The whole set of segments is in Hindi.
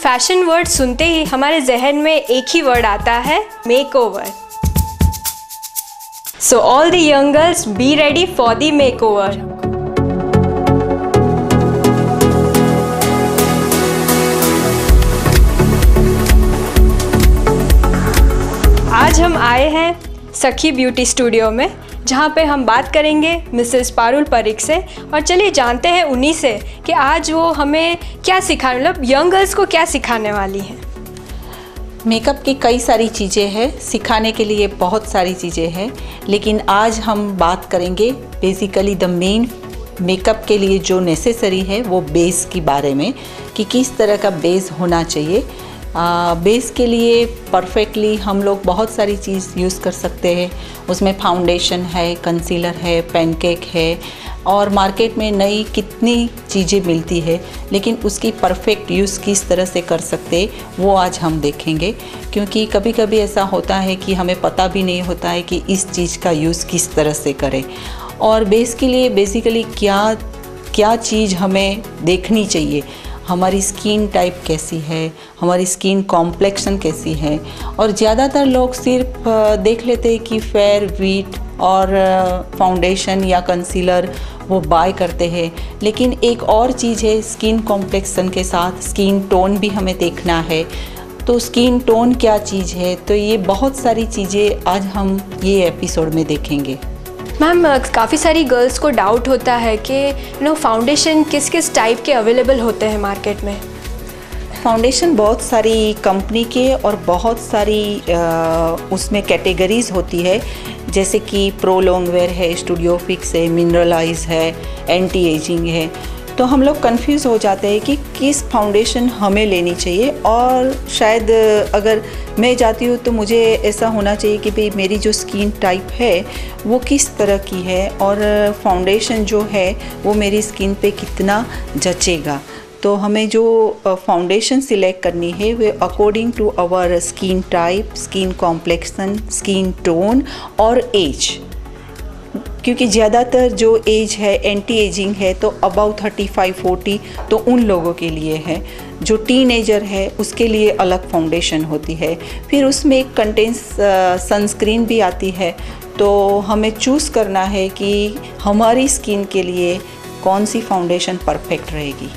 फैशन वर्ड सुनते ही हमारे जहन में एक ही वर्ड आता है, makeover. So all the young girls be ready for the makeover. आज हम आए हैं सखी ब्यूटी स्टूडियो में, जहाँ पे हम बात करेंगे मिसेस पारुल परिक से। और चलिए जानते हैं उन्हीं से कि आज वो हमें क्या सिखा, मतलब यंग गर्ल्स को क्या सिखाने वाली हैं। मेकअप की कई सारी चीज़ें हैं, सिखाने के लिए बहुत सारी चीज़ें हैं, लेकिन आज हम बात करेंगे बेसिकली द मेन मेकअप के लिए जो नेसेसरी है वो बेस के बारे में, कि किस तरह का बेस होना चाहिए। बेस के लिए परफेक्टली हम लोग बहुत सारी चीज़ यूज़ कर सकते हैं। उसमें फाउंडेशन है, कंसीलर है, पैनकेक है और मार्केट में नई कितनी चीज़ें मिलती है, लेकिन उसकी परफेक्ट यूज़ किस तरह से कर सकते वो आज हम देखेंगे। क्योंकि कभी कभी ऐसा होता है कि हमें पता भी नहीं होता है कि इस चीज़ का यूज़ किस तरह से करें। और बेस के लिए बेसिकली क्या चीज़ हमें देखनी चाहिए, हमारी स्किन टाइप कैसी है, हमारी स्किन कॉम्प्लेक्शन कैसी है। और ज़्यादातर लोग सिर्फ देख लेते हैं कि फेयर वीट और फाउंडेशन या कंसीलर वो बाय करते हैं, लेकिन एक और चीज़ है स्किन कॉम्प्लेक्शन के साथ स्किन टोन भी हमें देखना है। तो स्किन टोन क्या चीज़ है, तो ये बहुत सारी चीज़ें आज हम ये एपिसोड में देखेंगे। मैम, काफ़ी सारी गर्ल्स को डाउट होता है कि फाउंडेशन किस किस टाइप के अवेलेबल होते हैं मार्केट में। फाउंडेशन बहुत सारी कंपनी के और बहुत सारी उसमें कैटेगरीज होती है, जैसे कि प्रो लॉन्गवेयर है, स्टूडियो फिक्स है, मिनरलाइज है, एंटी एजिंग है। तो हम लोग कंफ्यूज हो जाते हैं कि किस फाउंडेशन हमें लेनी चाहिए। और शायद अगर मैं जाती हूँ तो मुझे ऐसा होना चाहिए कि भाई मेरी जो स्किन टाइप है वो किस तरह की है और फाउंडेशन जो है वो मेरी स्किन पे कितना जचेगा। तो हमें जो फाउंडेशन सिलेक्ट करनी है वो according to our skin type, skin complexion, skin tone और एज। क्योंकि ज़्यादातर जो एज है एंटी एजिंग है तो अबाउ 35-40 तो उन लोगों के लिए है। जो टीनेजर है उसके लिए अलग फाउंडेशन होती है। फिर उसमें एक कंटेंस सनस्क्रीन भी आती है। तो हमें चूज़ करना है कि हमारी स्किन के लिए कौन सी फाउंडेशन परफेक्ट रहेगी।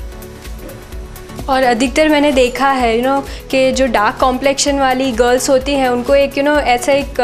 और अधिकतर मैंने देखा है कि जो डार्क कॉम्प्लेक्शन वाली गर्ल्स होती हैं उनको एक ऐसा एक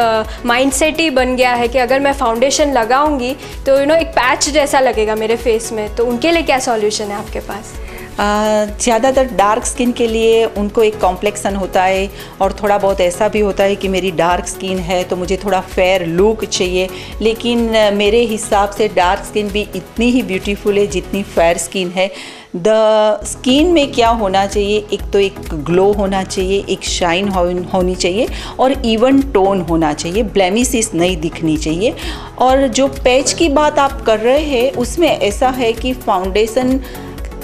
माइंडसेट ही बन गया है कि अगर मैं फाउंडेशन लगाऊंगी तो एक पैच जैसा लगेगा मेरे फेस में। तो उनके लिए क्या सॉल्यूशन है आपके पास? ज़्यादातर डार्क स्किन के लिए उनको एक कॉम्प्लेक्सन होता है और थोड़ा बहुत ऐसा भी होता है कि मेरी डार्क स्किन है तो मुझे थोड़ा फेयर लुक चाहिए। लेकिन मेरे हिसाब से डार्क स्किन भी इतनी ही ब्यूटीफुल है जितनी फेयर स्किन है। द स्किन में क्या होना चाहिए, एक तो एक ग्लो होना चाहिए, एक शाइन होनी चाहिए और इवन टोन होना चाहिए, ब्लेमिशेस नहीं दिखनी चाहिए। और जो पैच की बात आप कर रहे हैं उसमें ऐसा है कि foundation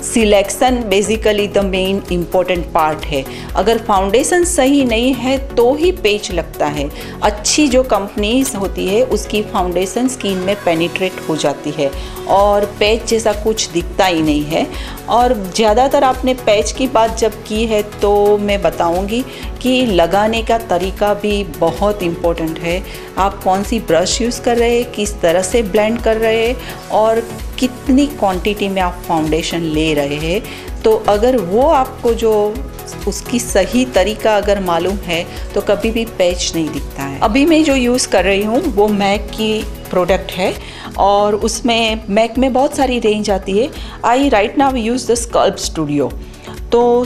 selection basically the main important part है। अगर फाउंडेशन सही नहीं है तो ही पैच लगता है। अच्छी जो कंपनीज होती है उसकी फाउंडेशन स्किन में पेनिट्रेट हो जाती है और पैच जैसा कुछ दिखता ही नहीं है। और ज़्यादातर आपने पैच की बात जब की है तो मैं बताऊंगी कि लगाने का तरीका भी बहुत इम्पोर्टेंट है। आप कौन सी ब्रश यूज़ कर रहे हैं, किस तरह से ब्लेंड कर रहे हैं और कितनी क्वांटिटी में आप फाउंडेशन ले रहे हैं। तो अगर वो आपको जो उसकी सही तरीका अगर मालूम है तो कभी भी पैच नहीं दिखता है। अभी मैं जो यूज़ कर रही हूँ वो मैक की प्रोडक्ट है और उसमें मैक में बहुत सारी रेंज आती है। I right now use the sculpt studio. तो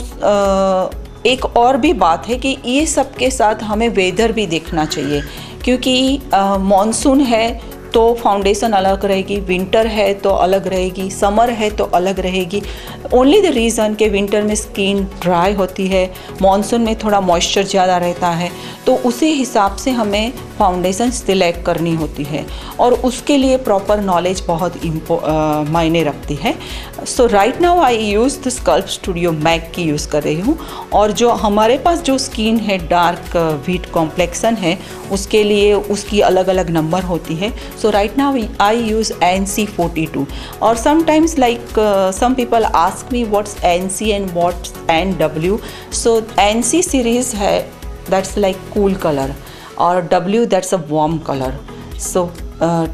एक और भी बात है कि ये सब के साथ हमें वेदर भी देखना चाहिए, क्योंकि मॉनसून है तो फाउंडेशन अलग रहेगी, विंटर है तो अलग रहेगी, समर है तो अलग रहेगी। ओनली द रीज़न कि विंटर में स्किन ड्राई होती है, मॉनसून में थोड़ा मॉइस्चर ज़्यादा रहता है, तो उसी हिसाब से हमें फाउंडेशन सिलेक्ट करनी होती है और उसके लिए प्रॉपर नॉलेज बहुत मायने रखती है। So right now I use the sculpt studio Mac की यूज़ कर रही हूँ। और जो हमारे पास जो स्किन है डार्क व्हीट कॉम्प्लेक्सन है उसके लिए उसकी अलग अलग नंबर होती है। So right now I use NC42, or sometimes like some people ask me what's NC and what's NW. So NC series है that's like cool color और W that's a warm color. So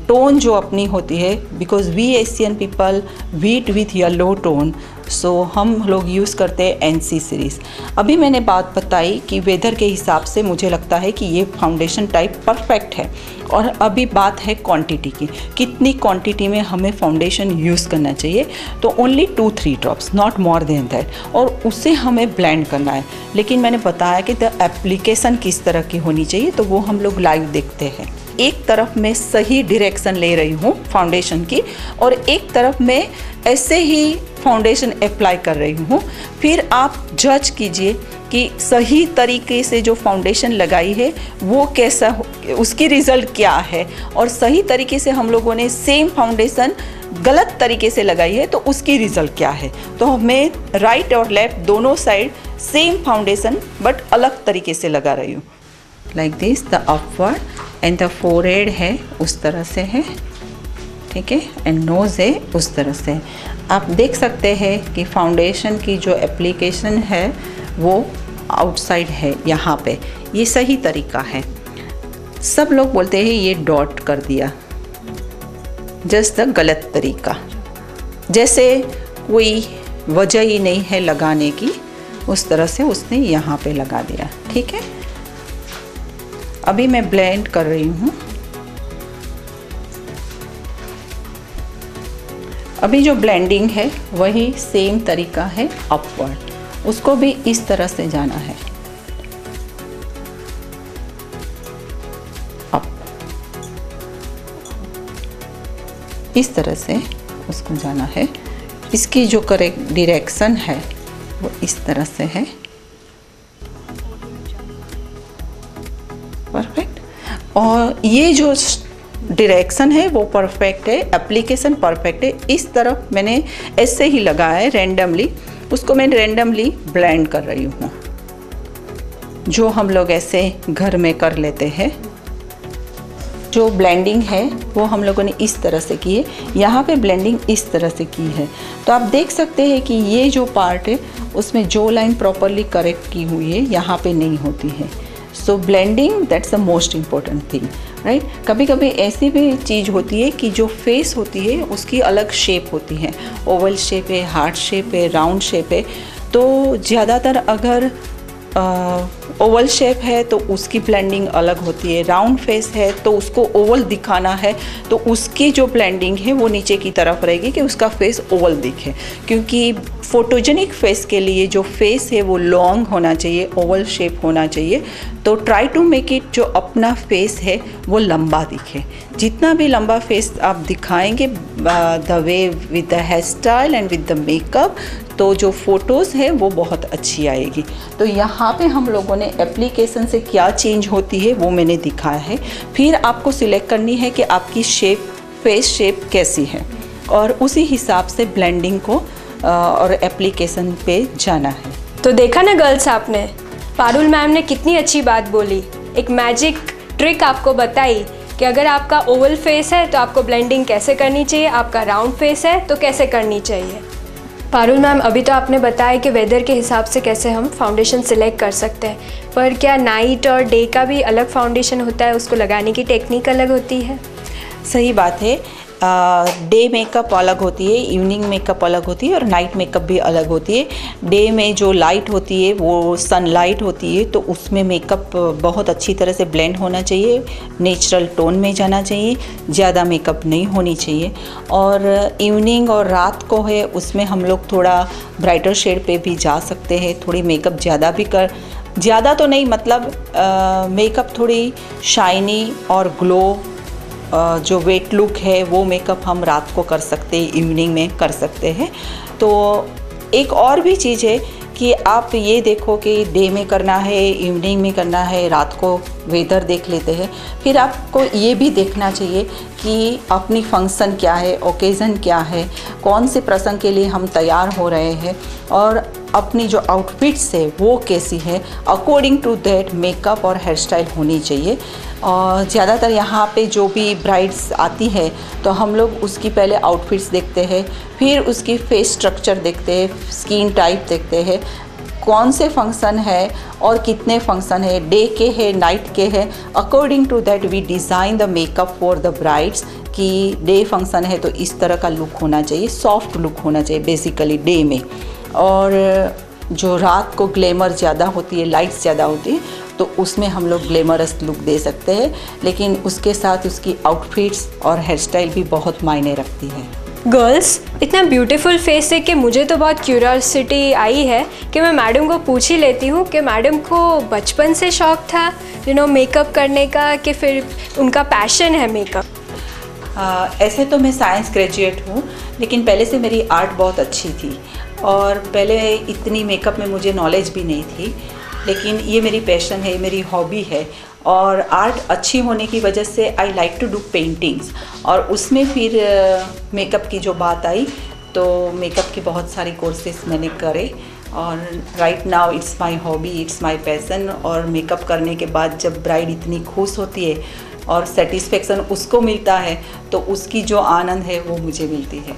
tone जो अपनी होती है, because we Asian people wheat with yellow tone, so हम लोग यूज़ करते हैं एनसी सीरीज़। अभी मैंने बात बताई कि वेदर के हिसाब से मुझे लगता है कि ये फाउंडेशन टाइप परफेक्ट है। और अभी बात है क्वांटिटी की, कितनी क्वांटिटी में हमें फाउंडेशन यूज़ करना चाहिए। तो only 2-3 drops, not more than that, और उससे हमें ब्लेंड करना है। लेकिन मैंने बताया कि द एप्लीकेशन किस तरह की होनी चाहिए, तो वो हम लोग लाइव देखते हैं। एक तरफ मैं सही डायरेक्शन ले रही हूँ फाउंडेशन की, और एक तरफ मैं ऐसे ही फाउंडेशन अप्लाई कर रही हूँ। फिर आप जज कीजिए कि सही तरीके से जो फाउंडेशन लगाई है वो कैसा, उसकी रिज़ल्ट क्या है, और सही तरीके से हम लोगों ने सेम फाउंडेशन गलत तरीके से लगाई है तो उसकी रिज़ल्ट क्या है। तो मैं राइट और लेफ़्ट दोनों साइड सेम फाउंडेशन बट अलग तरीके से लगा रही हूँ। Like this the upward and the forehead है उस तरह से है, ठीक है, एंड नोज़ है उस तरह से। आप देख सकते हैं कि फाउंडेशन की जो एप्लीकेशन है वो आउटसाइड है यहाँ पे, ये सही तरीका है। सब लोग बोलते हैं ये डॉट कर दिया, जस्ट द गलत तरीका, जैसे कोई वजह ही नहीं है लगाने की, उस तरह से उसने यहाँ पे लगा दिया, ठीक है। अभी मैं ब्लेंड कर रही हूँ। अभी जो ब्लेंडिंग है वही सेम तरीका है अपवर्ड, उसको भी इस तरह से जाना है, अप, इस तरह से उसको जाना है। इसकी जो करेक्ट डायरेक्शन है वो इस तरह से है, परफेक्ट। और ये जो डायरेक्शन है वो परफेक्ट है, एप्लीकेशन परफेक्ट है। इस तरफ मैंने ऐसे ही लगाया है रैंडमली, उसको मैं रैंडमली ब्लेंड कर रही हूँ, जो हम लोग ऐसे घर में कर लेते हैं। जो ब्लेंडिंग है वो हम लोगों ने इस तरह से की है, यहाँ पे ब्लेंडिंग इस तरह से की है। तो आप देख सकते हैं कि ये जो पार्ट है उसमें जो लाइन प्रॉपरली करेक्ट की हुई है यहाँ पे नहीं होती है। So blending that's the most important thing, right. कभी कभी ऐसी भी चीज़ होती है कि जो फेस होती है उसकी अलग शेप होती है, ओवल शेप है, हार्ट शेप है, राउंड शेप है। तो ज़्यादातर अगर ओवल शेप है तो उसकी ब्लेंडिंग अलग होती है, राउंड फेस है तो उसको ओवल दिखाना है तो उसकी जो ब्लेंडिंग है वो नीचे की तरफ रहेगी कि उसका फेस ओवल दिखे। क्योंकि फोटोजेनिक फेस के लिए जो फेस है वो लॉन्ग होना चाहिए, ओवल शेप होना चाहिए। तो ट्राई टू मेक इट जो अपना फेस है वो लंबा दिखे। जितना भी लंबा फेस आप दिखाएंगे the way with the hair style and with the makeup, तो जो फ़ोटोज़ है वो बहुत अच्छी आएगी। तो यहाँ पे हम लोगों ने एप्लीकेशन से क्या चेंज होती है वो मैंने दिखाया है। फिर आपको सिलेक्ट करनी है कि आपकी शेप, फेस शेप कैसी है, और उसी हिसाब से ब्लेंडिंग को और एप्लीकेशन पे जाना है। तो देखा ना गर्ल्स, आपने पारुल मैम ने कितनी अच्छी बात बोली, एक मैजिक ट्रिक आपको बताई कि अगर आपका ओवल फेस है तो आपको ब्लेंडिंग कैसे करनी चाहिए, आपका राउंड फेस है तो कैसे करनी चाहिए। पारुल मैम, अभी तो आपने बताया कि वेदर के हिसाब से कैसे हम फाउंडेशन सिलेक्ट कर सकते हैं, पर क्या नाइट और डे का भी अलग फाउंडेशन होता है, उसको लगाने की टेक्निक अलग होती है? सही बात है। डे मेकअप अलग होती है, इवनिंग मेकअप अलग होती है, और नाइट मेकअप भी अलग होती है। डे में जो लाइट होती है वो सनलाइट होती है, तो उसमें मेकअप बहुत अच्छी तरह से ब्लेंड होना चाहिए, नेचुरल टोन में जाना चाहिए, ज़्यादा मेकअप नहीं होनी चाहिए। और इवनिंग और रात को है उसमें हम लोग थोड़ा ब्राइटर शेड पे भी जा सकते हैं, थोड़ी मेकअप ज़्यादा तो नहीं, मतलब मेकअप थोड़ी शाइनी और ग्लो, जो वेट लुक है वो मेकअप हम रात को कर सकते हैं, इवनिंग में कर सकते हैं। तो एक और भी चीज़ है कि आप ये देखो कि डे में करना है, इवनिंग में करना है, रात को वेदर देख लेते हैं। फिर आपको ये भी देखना चाहिए कि अपनी फंक्शन क्या है, ओकेज़न क्या है, कौन से प्रसंग के लिए हम तैयार हो रहे हैं, और अपनी जो आउटफिट्स है वो कैसी है, अकॉर्डिंग टू दैट मेकअप और हेयर स्टाइल होनी चाहिए। और ज़्यादातर यहाँ पे जो भी ब्राइड्स आती है तो हम लोग उसकी पहले आउटफिट्स देखते हैं, फिर उसकी फेस स्ट्रक्चर देखते हैं, स्किन टाइप देखते हैं, कौन से फंक्शन है और कितने फंक्शन है, डे के है नाइट के है। According to that we design the makeup for the brides कि डे फंक्शन है तो इस तरह का लुक होना चाहिए, सॉफ्ट लुक होना चाहिए बेसिकली डे में। और जो रात को ग्लैमर ज़्यादा होती है, लाइट्स ज़्यादा होती है, तो उसमें हम लोग ग्लैमरस लुक दे सकते हैं, लेकिन उसके साथ उसकी आउटफिट्स और हेयर स्टाइल भी बहुत मायने रखती है। गर्ल्स, इतना ब्यूटीफुल फेस देख के मुझे तो बहुत क्यूरियोसिटी आई है कि मैं मैडम को पूछ ही लेती हूँ कि मैडम को बचपन से शौक़ था मेकअप करने का, कि फिर उनका पैशन है मेकअप? ऐसे तो मैं साइंस ग्रेजुएट हूँ, लेकिन पहले से मेरी आर्ट बहुत अच्छी थी और पहले इतनी मेकअप में मुझे नॉलेज भी नहीं थी, लेकिन ये मेरी पैशन है, मेरी हॉबी है। और आर्ट अच्छी होने की वजह से I like to do paintings, और उसमें फिर मेकअप की जो बात आई तो मेकअप की बहुत सारी कोर्सेस मैंने करे और right now it's my hobby, it's my passion. और मेकअप करने के बाद जब ब्राइड इतनी खुश होती है और सेटिस्फेक्शन उसको मिलता है तो उसकी जो आनंद है वो मुझे मिलती है।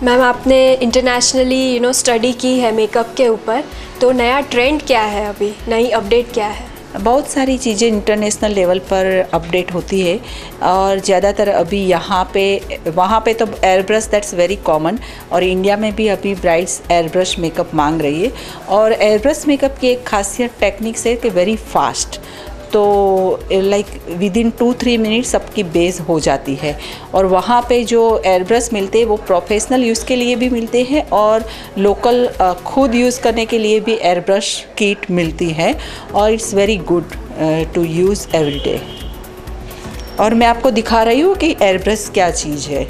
मैम, आपने इंटरनेशनली स्टडी की है मेकअप के ऊपर, तो नया ट्रेंड क्या है अभी, नई अपडेट क्या है? बहुत सारी चीज़ें इंटरनेशनल लेवल पर अपडेट होती है और ज़्यादातर अभी यहाँ पे वहाँ पे तो air brush that's very common, और इंडिया में भी अभी ब्राइड्स एयर ब्रश मेकअप मांग रही है। और एयर ब्रश मेकअप की एक खासियत टेक्निक्स है कि वेरी फास्ट, तो लाइक विद इन 2-3 मिनट्स सबकी बेस हो जाती है। और वहाँ पे जो एयर ब्रश मिलते हैं वो प्रोफेशनल यूज़ के लिए भी मिलते हैं और लोकल खुद यूज़ करने के लिए भी एयर ब्रश किट मिलती है, और it's very good to use every day. और मैं आपको दिखा रही हूँ कि एयर ब्रश क्या चीज़ है।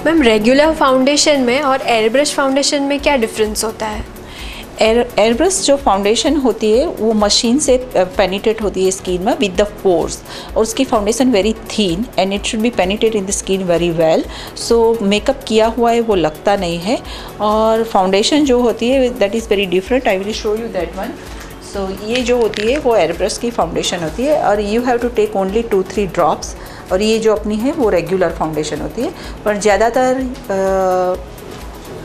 मैम, रेगुलर फाउंडेशन में और एयर ब्रश फाउंडेशन में क्या डिफरेंस होता है? एयर ब्रश जो फाउंडेशन होती है वो मशीन से पेनिट्रेट होती है स्किन में विद द फोर्स, और उसकी foundation very thin and it should be penetrate in the skin very well, so makeup किया हुआ है वो लगता नहीं है। और फाउंडेशन जो होती है that is very different, I will show you that one. So ये जो होती है वो एयर ब्रश की फाउंडेशन होती है और you have to take only 2-3 drops, और ये जो अपनी है वो रेगुलर फाउंडेशन होती है। पर ज़्यादातर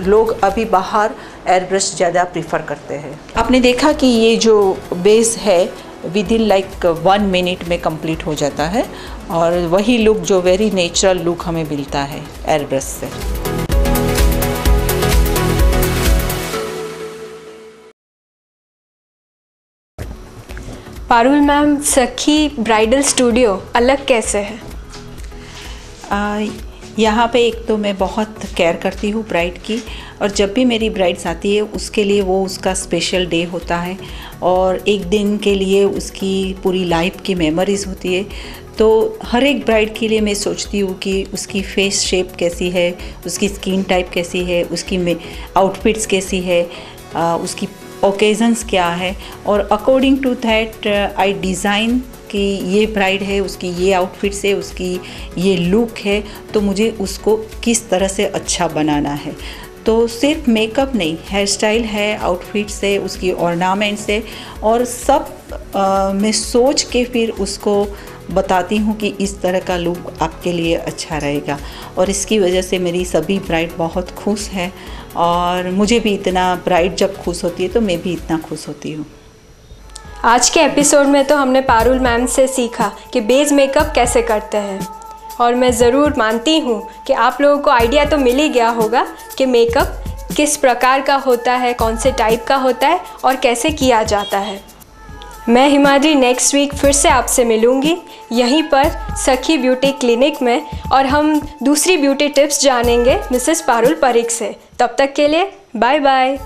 लोग अभी बाहर एयर ब्रश ज़्यादा प्रीफर करते हैं। आपने देखा कि ये जो बेस है विद इन लाइक 1 मिनट में कंप्लीट हो जाता है, और वही लुक जो वेरी नेचुरल लुक हमें मिलता है एयर ब्रश से। पारुल मैम, सखी ब्राइडल स्टूडियो अलग कैसे है? यहाँ पे एक तो मैं बहुत केयर करती हूँ ब्राइड की, और जब भी मेरी ब्राइड्स आती है उसके लिए वो उसका स्पेशल डे होता है और एक दिन के लिए उसकी पूरी लाइफ की मेमोरीज़ होती है। तो हर एक ब्राइड के लिए मैं सोचती हूँ कि उसकी फेस शेप कैसी है, उसकी स्किन टाइप कैसी है, उसकी आउटफिट्स कैसी है, उसकी ओकेजन्स क्या है, और according to that I design कि ये ब्राइड है, उसकी ये आउटफिट्स है, उसकी ये लुक है, तो मुझे उसको किस तरह से अच्छा बनाना है। तो सिर्फ मेकअप नहीं, हेयर स्टाइल है, आउटफिट्स है, उसकी ऑर्नामेंट्स है, और सब मैं सोच के फिर उसको बताती हूँ कि इस तरह का लुक आपके लिए अच्छा रहेगा। और इसकी वजह से मेरी सभी ब्राइड बहुत खुश है, और मुझे भी इतना, ब्राइड जब खुश होती है तो मैं भी इतना खुश होती हूँ। आज के एपिसोड में तो हमने पारुल मैम से सीखा कि बेस मेकअप कैसे करते हैं, और मैं ज़रूर मानती हूँ कि आप लोगों को आइडिया तो मिल ही गया होगा कि मेकअप किस प्रकार का होता है, कौन से टाइप का होता है और कैसे किया जाता है। मैं हिमाद्री नेक्स्ट वीक फिर से आपसे मिलूँगी यहीं पर सखी ब्यूटी क्लिनिक में, और हम दूसरी ब्यूटी टिप्स जानेंगे मिसेस पारुल परीख से। तब तक के लिए बाय बाय।